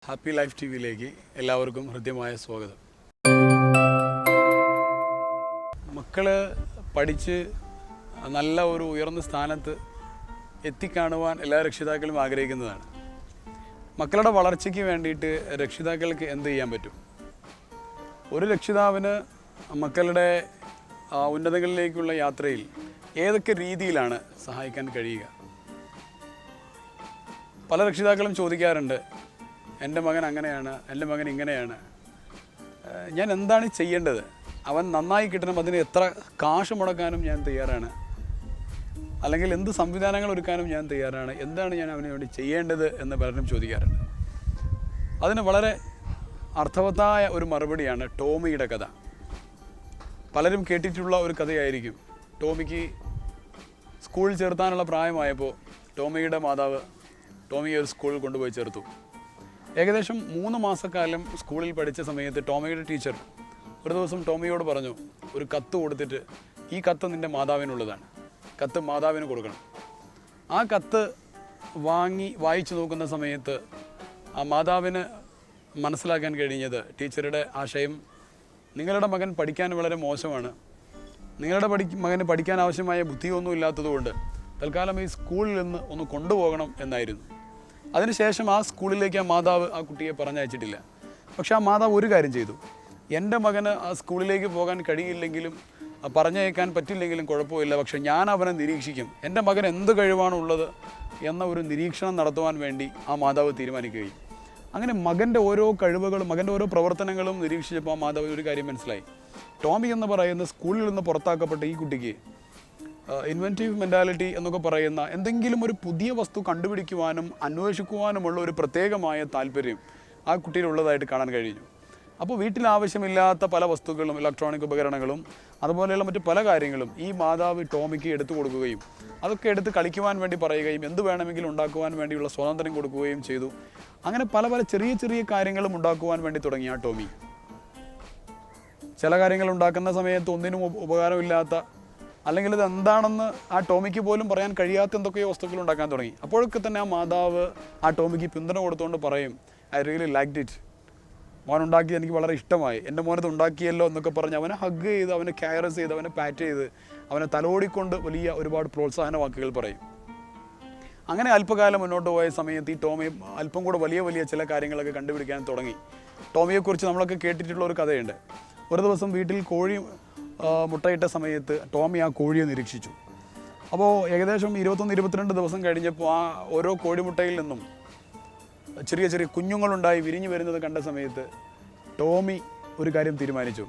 Happy life T വിയിലേക്ക് എല്ലാവർക്കും ഹൃദ്യമായ സ്വാഗതം. മക്കൾ പഠിച്ച് നല്ല ഒരു ഉയർന്ന സ്ഥാനത്ത് എത്തിക്കാണുവാൻ എല്ലാ രക്ഷിതാക്കളും ആഗ്രഹിക്കുന്നതാണ്. മക്കളുടെ വളർച്ചയ്ക്ക് വേണ്ടിയിട്ട് രക്ഷിതാക്കൾക്ക് എന്ത് ചെയ്യാൻ പറ്റും? ഒരു രക്ഷിതാവിന് മക്കളുടെ ഉന്നതങ്ങളിലേക്കുള്ള യാത്രയിൽ ഏതൊക്കെ രീതിയിലാണ് സഹായിക്കാൻ കഴിയുക? പല രക്ഷിതാക്കളും ചോദിക്കാറുണ്ട്, എൻ്റെ മകൻ അങ്ങനെയാണ്, എൻ്റെ മകൻ ഇങ്ങനെയാണ്, ഞാൻ എന്താണ് ചെയ്യേണ്ടത്? അവൻ നന്നായി കിട്ടണം, അതിന് എത്ര കാശ് മുടക്കാനും ഞാൻ തയ്യാറാണ്, അല്ലെങ്കിൽ എന്ത് സംവിധാനങ്ങൾ ഒരുക്കാനും ഞാൻ തയ്യാറാണ്, എന്താണ് ഞാൻ അവന് വേണ്ടി ചെയ്യേണ്ടത് എന്ന് പലരും ചോദിക്കാറുണ്ട്. അതിന് വളരെ അർത്ഥവത്തായ ഒരു മറുപടിയാണ് ടോമിയുടെ കഥ. പലരും കേട്ടിട്ടുള്ള ഒരു കഥയായിരിക്കും. ടോമിക്ക് സ്കൂളിൽ ചേർത്താനുള്ള പ്രായമായപ്പോൾ ടോമിയുടെ മാതാവ് ടോമിയെ ഒരു സ്കൂളിൽ കൊണ്ടുപോയി ചേർത്തു. ഏകദേശം 3 മാസക്കാലം സ്കൂളിൽ പഠിച്ച സമയത്ത് ടോമിയുടെ ടീച്ചർ ഒരു ദിവസം ടോമിയോട് പറഞ്ഞു, ഒരു കത്ത് കൊടുത്തിട്ട് ഈ കത്ത് നിൻ്റെ മാതാവിനുള്ളതാണ്, കത്ത് മാതാവിന് കൊടുക്കണം. ആ കത്ത് വായിച്ചു നോക്കുന്ന സമയത്ത് ആ മാതാവിന് മനസ്സിലാക്കാൻ കഴിഞ്ഞത് ടീച്ചറുടെ ആശയം, നിങ്ങളുടെ മകൻ പഠിക്കാൻ വളരെ മോശമാണ്, നിങ്ങളുടെ മകന് പഠിക്കാൻ ആവശ്യമായ ബുദ്ധിയൊന്നും ഇല്ലാത്തതുകൊണ്ട് തൽക്കാലം ഈ സ്കൂളിൽ നിന്ന് ഒന്ന് കൊണ്ടുപോകണം എന്നായിരുന്നു. അതിനുശേഷം ആ സ്കൂളിലേക്ക് ആ മാതാവ് ആ കുട്ടിയെ പറഞ്ഞയച്ചിട്ടില്ല. പക്ഷെ ആ മാതാവ് ഒരു കാര്യം ചെയ്തു, എൻ്റെ മകന് ആ സ്കൂളിലേക്ക് പോകാൻ കഴിയില്ലെങ്കിലും പറഞ്ഞയക്കാൻ പറ്റില്ലെങ്കിലും കുഴപ്പമില്ല, പക്ഷെ ഞാൻ അവനെ നിരീക്ഷിക്കും, എൻ്റെ മകൻ എന്ത് കഴിവാണുള്ളത് എന്ന ഒരു നിരീക്ഷണം നടത്തുവാൻ വേണ്ടി ആ മാതാവ് തീരുമാനിക്കുകയും അങ്ങനെ മകൻ്റെ ഓരോ കഴിവുകളും മകൻ്റെ ഓരോ പ്രവർത്തനങ്ങളും നിരീക്ഷിച്ചപ്പോൾ ആ മാതാവിന് ഒരു കാര്യം മനസ്സിലായി. ടോമി എന്ന് പറയുന്ന സ്കൂളിൽ നിന്ന് പുറത്താക്കപ്പെട്ട ഈ കുട്ടിക്ക് ഇൻവെൻറ്റീവ് മെൻറ്റാലിറ്റി എന്നൊക്കെ പറയുന്ന എന്തെങ്കിലും ഒരു പുതിയ വസ്തു കണ്ടുപിടിക്കുവാനും അന്വേഷിക്കുവാനുമുള്ള ഒരു പ്രത്യേകമായ താല്പര്യം ആ കുട്ടിയിലുള്ളതായിട്ട് കാണാൻ കഴിഞ്ഞു. അപ്പോൾ വീട്ടിൽ ആവശ്യമില്ലാത്ത പല വസ്തുക്കളും, ഇലക്ട്രോണിക് ഉപകരണങ്ങളും അതുപോലെയുള്ള മറ്റു പല കാര്യങ്ങളും ഈ മാതാവ് ടോമിക്ക് എടുത്തു കൊടുക്കുകയും അതൊക്കെ എടുത്ത് കളിക്കുവാൻ വേണ്ടി പറയുകയും എന്ത് വേണമെങ്കിലും ഉണ്ടാക്കുവാൻ വേണ്ടിയുള്ള സ്വാതന്ത്ര്യം കൊടുക്കുകയും ചെയ്തു. അങ്ങനെ പല പല ചെറിയ ചെറിയ കാര്യങ്ങളും ഉണ്ടാക്കുവാൻ വേണ്ടി തുടങ്ങി ആ ടോമി. ചില കാര്യങ്ങൾ ഉണ്ടാക്കുന്ന സമയത്ത് ഒന്നിനും ഉപകാരമില്ലാത്ത, അല്ലെങ്കിൽ ഇത് എന്താണെന്ന് ആ ടോമിക്ക് പോലും പറയാൻ കഴിയാത്ത എന്തൊക്കെയോ വസ്തുക്കൾ ഉണ്ടാക്കാൻ തുടങ്ങി. അപ്പോഴൊക്കെ തന്നെ ആ മാതാവ് ആ ടോമിക്ക് പിന്തുണ കൊടുത്തുകൊണ്ട് പറയും, ഐ റിയലി ലൈക്ഡ് ഇറ്റ്, മോൻ ഉണ്ടാക്കിയത് എനിക്ക് വളരെ ഇഷ്ടമായി, എൻ്റെ മോനത് ഉണ്ടാക്കിയല്ലോ എന്നൊക്കെ പറഞ്ഞ് അവനെ ഹഗ് ചെയ്ത്, അവനെ കെയറസ് ചെയ്ത്, അവനെ പാറ്റ് ചെയ്ത്, അവനെ തലോടിക്കൊണ്ട് വലിയ ഒരുപാട് പ്രോത്സാഹന വാക്കുകൾ പറയും. അങ്ങനെ അല്പകാലം മുന്നോട്ട് പോയ സമയത്ത് ഈ ടോമി അല്പം കൂടെ വലിയ വലിയ ചില കാര്യങ്ങളൊക്കെ കണ്ടുപിടിക്കാൻ തുടങ്ങി. ടോമിയെക്കുറിച്ച് നമ്മളൊക്കെ കേട്ടിട്ടുള്ള ഒരു കഥയുണ്ട്. ഒരു ദിവസം വീട്ടിൽ കോഴി മുട്ടയിട്ട സമയത്ത് ടോമി ആ കോഴിയെ നിരീക്ഷിച്ചു. അപ്പോൾ ഏകദേശം 21-22 ദിവസം കഴിഞ്ഞപ്പോൾ ആ ഓരോ കോഴിമുട്ടയിൽ നിന്നും ചെറിയ ചെറിയ കുഞ്ഞുങ്ങളുണ്ടായി വിരിഞ്ഞു വരുന്നത് കണ്ട സമയത്ത് ടോമി ഒരു കാര്യം തീരുമാനിച്ചു,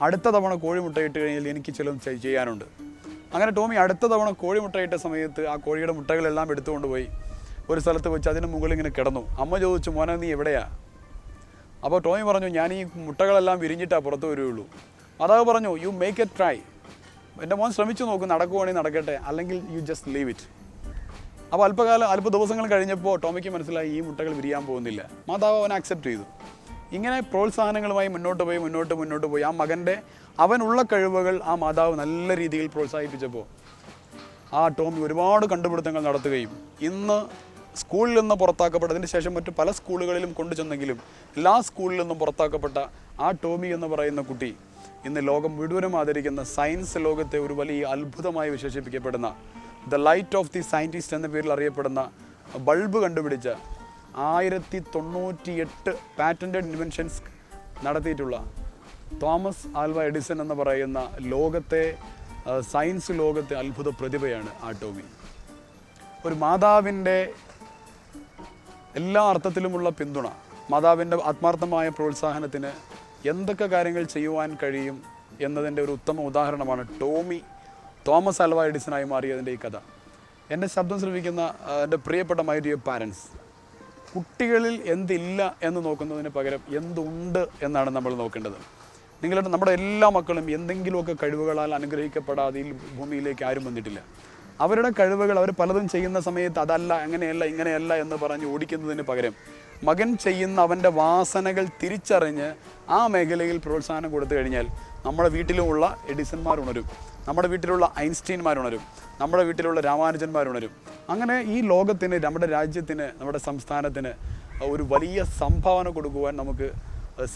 അടുത്ത തവണ കോഴിമുട്ടയിട്ട് കഴിഞ്ഞാൽ എനിക്ക് ചിലത് ചെയ്യാനുണ്ട്. അങ്ങനെ ടോമി അടുത്ത തവണ കോഴിമുട്ടയിട്ട സമയത്ത് ആ കോഴിയുടെ മുട്ടകളെല്ലാം എടുത്തുകൊണ്ട് പോയി ഒരു സ്ഥലത്ത് വെച്ച് അതിന് മുകളിൽ ഇങ്ങനെ കിടന്നു. അമ്മ ചോദിച്ചു, മോനെ നീ എവിടെയാ? അപ്പോൾ ടോമി പറഞ്ഞു, ഞാൻ ഈ മുട്ടകളെല്ലാം വിരിഞ്ഞിട്ടാണ് പുറത്ത് വരുള്ളൂ. മാതാവ് പറഞ്ഞു, യു മേക്ക് എ ട്രൈ, എൻ്റെ മോൻ ശ്രമിച്ചു നോക്കും, നടക്കുവാണെങ്കിൽ നടക്കട്ടെ, അല്ലെങ്കിൽ യു ജസ്റ്റ് ലീവ് ഇറ്റ്. അപ്പോൾ അല്പ ദിവസങ്ങൾ കഴിഞ്ഞപ്പോൾ ടോമിക്ക് മനസ്സിലായി ഈ മുട്ടകൾ വിരിയാൻ പോകുന്നില്ല. മാതാവ് അവനെ അക്സെപ്റ്റ് ചെയ്തു. ഇങ്ങനെ പ്രോത്സാഹനങ്ങളുമായി മുന്നോട്ട് പോയി ആ മകൻ്റെ അവനുള്ള കഴിവുകൾ ആ മാതാവ് നല്ല രീതിയിൽ പ്രോത്സാഹിപ്പിച്ചപ്പോൾ ആ ടോമി ഒരുപാട് കണ്ടുപിടുത്തങ്ങൾ നടത്തുകയും ഇന്ന് സ്കൂളിൽ നിന്ന് പുറത്താക്കപ്പെട്ടതിന് ശേഷം മറ്റു പല സ്കൂളുകളിലും കൊണ്ടുചെന്നെങ്കിലും എല്ലാ സ്കൂളിൽ നിന്നും പുറത്താക്കപ്പെട്ട ആ ടോമി എന്ന് പറയുന്ന കുട്ടി ഇന്ന് ലോകം മുഴുവനും ആദരിക്കുന്ന സയൻസ് ലോകത്തെ ഒരു വലിയ അത്ഭുതമായി വിശേഷിപ്പിക്കപ്പെടുന്ന the light of the scientist എന്ന പേരിൽ അറിയപ്പെടുന്ന ബൾബ് കണ്ടുപിടിച്ച 1098 പാറ്റൻറ്റഡ് ഇൻവെൻഷൻസ് നടത്തിയിട്ടുള്ള തോമസ് ആൽവ എഡിസൺ എന്ന് പറയുന്ന സയൻസ് ലോകത്തെ അത്ഭുത പ്രതിഭയാണ് ആ ടോമി. ഒരു മാതാവിൻ്റെ എല്ലാ അർത്ഥത്തിലുമുള്ള പിന്തുണ, മാതാവിൻ്റെ ആത്മാർത്ഥമായ പ്രോത്സാഹനത്തിന് എന്തൊക്കെ കാര്യങ്ങൾ ചെയ്യുവാൻ കഴിയും എന്നതിൻ്റെ ഒരു ഉത്തമ ഉദാഹരണമാണ് തോമസ് ആൽവ എഡിസണായി മാറിയതിൻ്റെ ഈ കഥ. എൻ്റെ ശബ്ദം ശ്രവിക്കുന്ന എൻ്റെ പ്രിയപ്പെട്ട മൈ ഡിയർ പാരൻസ്, കുട്ടികളിൽ എന്തില്ല എന്ന് നോക്കുന്നതിന് പകരം എന്തുണ്ട് എന്നാണ് നമ്മൾ നോക്കേണ്ടത്. നമ്മുടെ എല്ലാ മക്കളും എന്തെങ്കിലുമൊക്കെ കഴിവുകളാൽ അനുഗ്രഹിക്കപ്പെടാതെ ഈ ഭൂമിയിലേക്ക് ആരും വന്നിട്ടില്ല. അവരുടെ കഴിവുകൾ അവർ പലതും ചെയ്യുന്ന സമയത്ത് അതല്ല, അങ്ങനെയല്ല, ഇങ്ങനെയല്ല എന്ന് പറഞ്ഞ് ഓടിക്കുന്നതിന് പകരം മകൻ ചെയ്യുന്ന അവൻ്റെ വാസനകൾ തിരിച്ചറിഞ്ഞ് ആ മേഖലയിൽ പ്രോത്സാഹനം കൊടുത്തു കഴിഞ്ഞാൽ നമ്മുടെ വീട്ടിലുമുള്ള എഡിസന്മാരുണരും, നമ്മുടെ വീട്ടിലുള്ള ഐൻസ്റ്റീൻമാരുണരും, നമ്മുടെ വീട്ടിലുള്ള രാമാനുജന്മാരുണരും. അങ്ങനെ ഈ ലോകത്തിന്, നമ്മുടെ രാജ്യത്തിന്, നമ്മുടെ സംസ്ഥാനത്തിന് ഒരു വലിയ സംഭാവന കൊടുക്കുവാൻ നമുക്ക്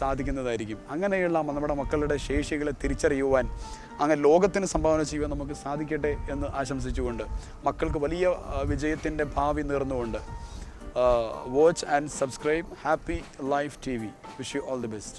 സാധിക്കുന്നതായിരിക്കും. അങ്ങനെയുള്ള നമ്മുടെ മക്കളുടെ ശേഷികളെ തിരിച്ചറിയുവാൻ, അങ്ങനെ ലോകത്തിന് സംഭാവന ചെയ്യുവാൻ നമുക്ക് സാധിക്കട്ടെ എന്ന് ആശംസിച്ചുകൊണ്ട്, മക്കൾക്ക് വലിയ വിജയത്തിൻ്റെ ഭാവി നേർന്നുകൊണ്ട്, watch and subscribe Happy Life TV. Wish you all the best.